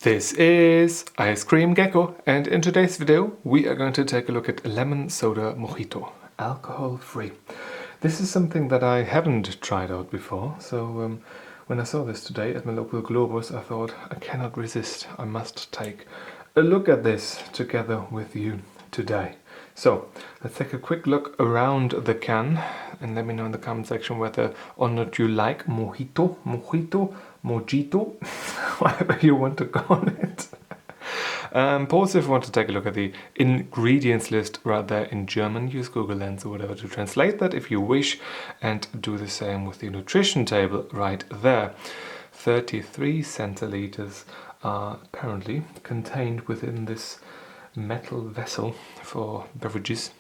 This is Ice Cream Gecko, and in today's video we are going to take a look at lemon soda mojito, alcohol free. This is something that I haven't tried out before, so when I saw this today at my local Globus, I thought I cannot resist. I must take a look at this together with you today. So let's take a quick look around the can and let me know in the comment section whether or not you like mojito, mojito, whatever you want to call it. Pause if you want to take a look at the ingredients list right there in German. Use Google Lens or whatever to translate that if you wish, and do the same with the nutrition table right there. 33 centiliters are currently contained within this metal vessel for beverages,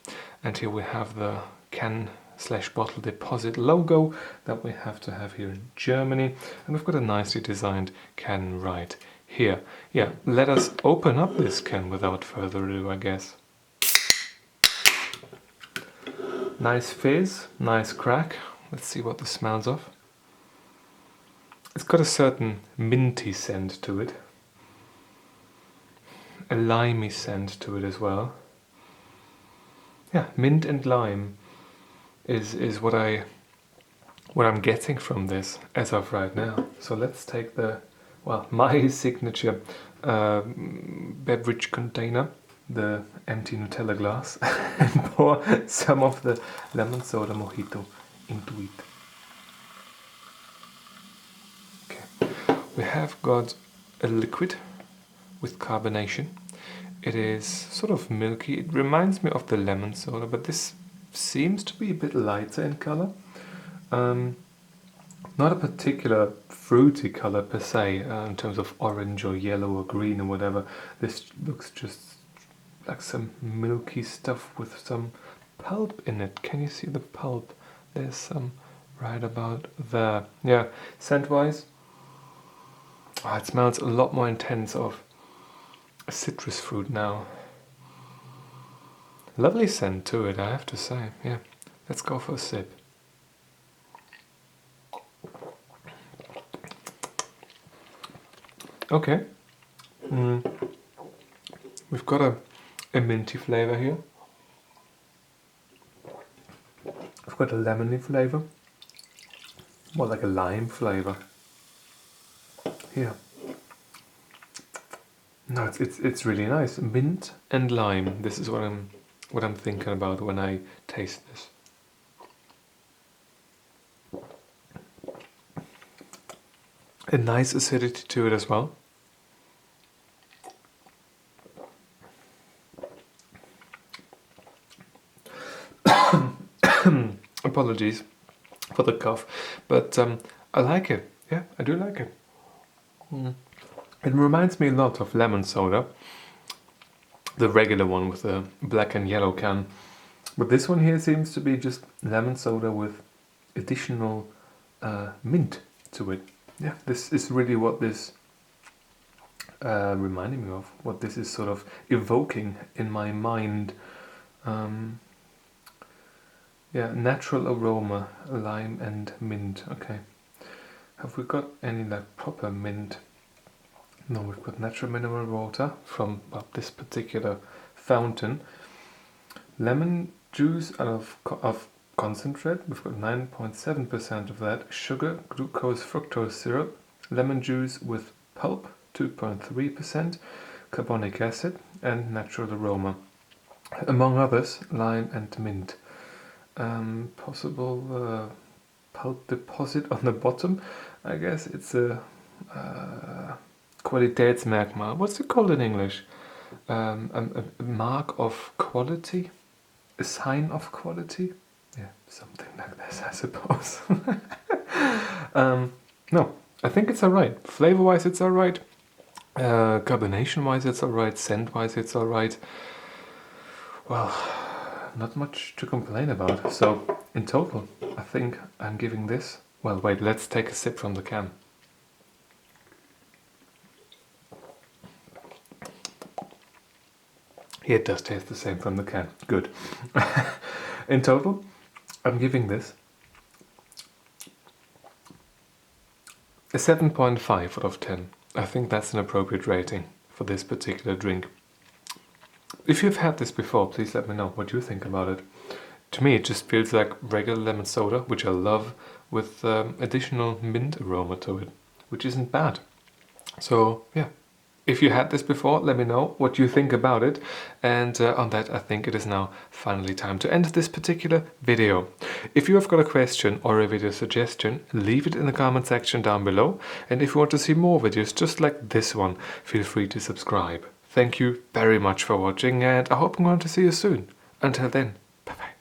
and here we have the can/bottle deposit logo that we have to have here in Germany, and we've got a nicely designed can right here. Yeah, let us open up this can without further ado, I guess. Nice fizz, nice crack. Let's see what this smells of. It's got a certain minty scent to it, a limey scent to it as well. Yeah, mint and lime is what I'm getting from this as of right now. So let's take my signature beverage container, the empty Nutella glass, and pour some of the lemon soda mojito into it. Okay, we have got a liquid with carbonation. It is sort of milky. It reminds me of the lemon soda, but this seems to be a bit lighter in color. Not a particular fruity color per se, in terms of orange or yellow or green or whatever. This looks just like some milky stuff with some pulp in it. Can you see the pulp? There's some right about there. Yeah, scent-wise, it smells a lot more intense of citrus fruit now. Lovely scent to it, I have to say. Yeah, let's go for a sip. Okay, we've got a minty flavor here. We've got a lemony flavor, more like a lime flavor here. No, it's really nice. Mint and lime. This is what I'm thinking about when I taste this. A nice acidity to it as well. Apologies for the cough, but I like it. Yeah, I do like it. It reminds me a lot of lemon soda, the regular one with the black and yellow can. But this one here seems to be just lemon soda with additional mint to it. Yeah, this is really what this reminding me of, what this is sort of evoking in my mind. Yeah, natural aroma, lime and mint. Okay, have we got any like proper mint? No, we've got natural mineral water from this particular fountain. Lemon juice out of concentrate. We've got 9.7% of that. Sugar, glucose, fructose syrup. Lemon juice with pulp, 2.3%. Carbonic acid and natural aroma. Among others, lime and mint. Possible pulp deposit on the bottom. I guess it's a Qualitätsmerkmal. What's it called in English? A mark of quality? A sign of quality? Yeah, something like this, I suppose. No, I think it's alright. Flavor-wise, it's alright. Carbonation-wise, it's alright. Scent-wise, it's alright. Well, not much to complain about. So, in total, I think I'm giving this... Well, wait, let's take a sip from the can. Yeah, it does taste the same from the can. Good. In total, I'm giving this a 7.5 out of 10. I think that's an appropriate rating for this particular drink. If you've had this before, please let me know what you think about it. To me, it just feels like regular lemon soda, which I love, with additional mint aroma to it, which isn't bad. So yeah, if you had this before, let me know what you think about it. And on that, I think it is now finally time to end this particular video. If you have got a question or a video suggestion, leave it in the comment section down below. And if you want to see more videos just like this one, feel free to subscribe. Thank you very much for watching, and I hope I'm going to see you soon. Until then, bye bye.